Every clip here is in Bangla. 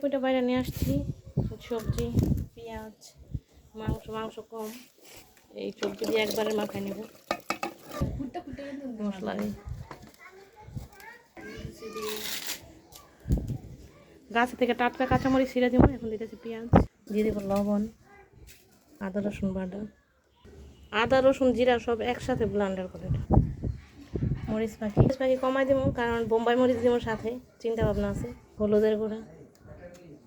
কয়টা বাইরে নিয়ে আসছি, সবজি, পেঁয়াজ, মাংস কম, এই সবজি দিয়ে একবারে মাখায় নেব মশলা দিয়ে। গাছ থেকে টাটকা কাঁচামরিচ ছিঁড়ে দেবো। এখন দিতেছি পেঁয়াজ, দিয়ে দেবো লবণ, আদা রসুন বাটা, আদা রসুন জিরা সব একসাথে ব্লেন্ডার করে। মরিচ পাখি কমাই দেবো, কারণ বোম্বাই মরিচ দেবো সাথে, চিন্তা ভাবনা আছে। হলুদের গুঁড়া,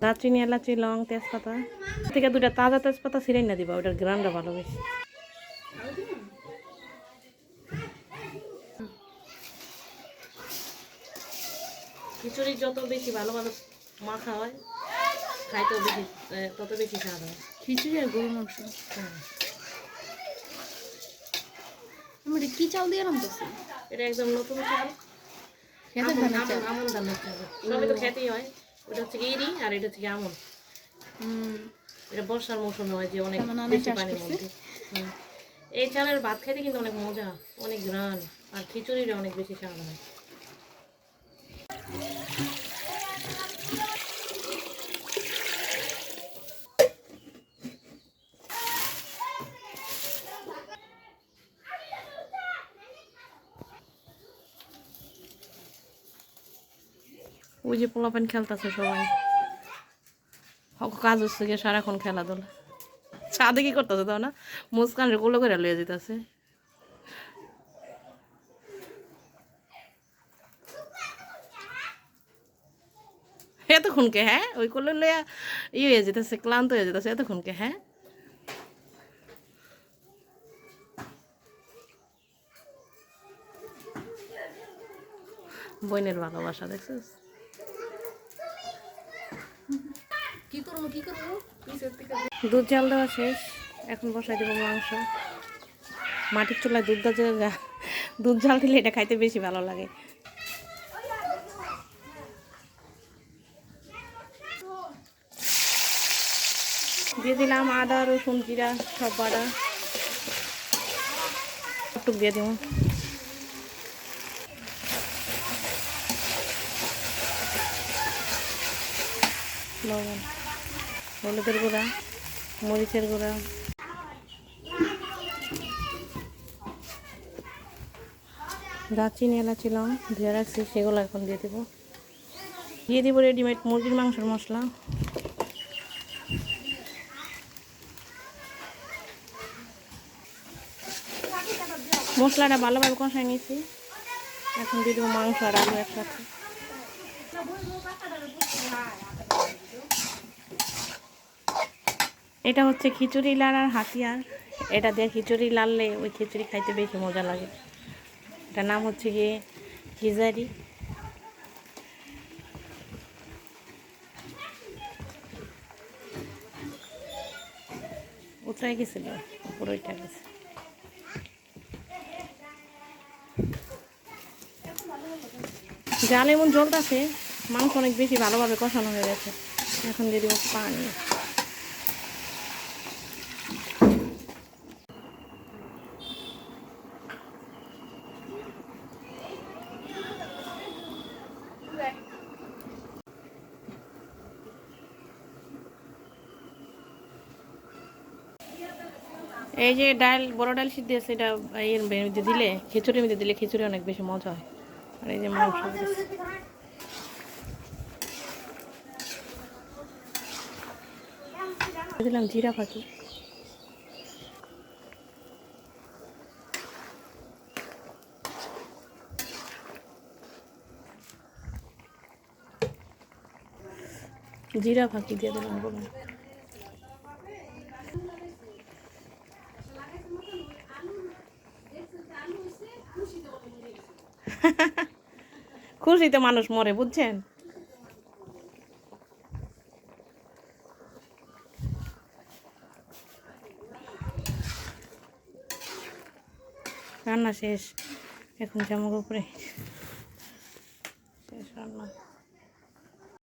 দারচিনি, এলাচি, লং, তেজপাতা থেকে 2টা তাজা তেজপাতা ছিঁড়ে না দিবা, ওটার গ্রানটা ভালো বেশি। খিচুড়ি যত বেশি ভালো মাখা হয়, খাইতেও বেশি, তত বেশি স্বাদ হয়। খিচুড়ি আর গরুর মাংস। আমরা কি চাল দিয়ে রান্নতেছি? এটা একদম নতুন চাল, আমন ধানের চাল। সবই তো খেতেই হয়। ওটা হচ্ছে ইরি আর এটা হচ্ছে আমন। এটা বর্ষার মৌসুমে হয় যে অনেক বেশি পানির মধ্যে। এই চালের ভাত খাইতে কিন্তু অনেক মজা, অনেক ঘ্রাণ, আর খিচুড়িটা অনেক বেশি স্বাদ হয়। ওই যে পোলাপান খেলতেছে সবাই, কাজ হচ্ছে গিয়ে সারাক্ষণ খেলাধুলা। ছাদে কি করতেছে তাও না, মুস্কান রে কোলো করে লিয়ে যেতেছে। এতক্ষণকে হ্যাঁ, ওই কোলে লইয়া হয়ে যেতেছে, ক্লান্ত হয়ে যেতেছে এতক্ষণকে। হ্যাঁ, বইনের ভালোবাসা দেখছিস। দুধ জাল দেওয়া শেষ, এখন বসাই দেবো মাংস। মাটির চুলায় দুধ জাল দিলে এটা খাইতে বেশি ভালো লাগে। দিয়ে দিলাম আদা রসুন জিরা সব বাটা, একটু দিয়ে দিব লবণ, হলুদের গুঁড়া, মরিচের গুঁড়া, দারচিনি, এলাচি, লং ধুয়ে রাখছি সেগুলো এখন দিয়ে দেবো। দিয়ে দিব রেডিমেড মুরগির মাংসের মশলা। মশলাটা ভালোভাবে কষাই নিয়েছি, এখন দিয়ে দেবো মাংস আর আলু একসাথে। এটা হচ্ছে খিচুড়ি লাড়ার হাতিয়ার। এটা দিয়ে খিচুড়ি লাড়লে ওই খিচুড়ি খাইতে বেশি মজা লাগে। এটার নাম হচ্ছে গিয়ে খিজারি। উঠে গেছিল, উপরে উঠে গেছে। জাল এমন জ্বলতেছে, মাংস অনেক বেশি ভালোভাবে কষানো হয়ে গেছে। এখন দিয়ে দিব পানি। এই যে ডাল, বড় ডাল সিদ্ধ আছে, এটা এর মধ্যে দিলে, খিচুড়ির মধ্যে দিলে খিচুড়ি অনেক বেশি মজা হয়। আর এই যে মাংস দিলাম জিরা ফাঁকি। জিরা ফাঁকি দিয়ে দিলাম বলুন। খুশিতে মানুষ মরে, বুঝছেন। রান্না শেষ, এখন জামার উপরে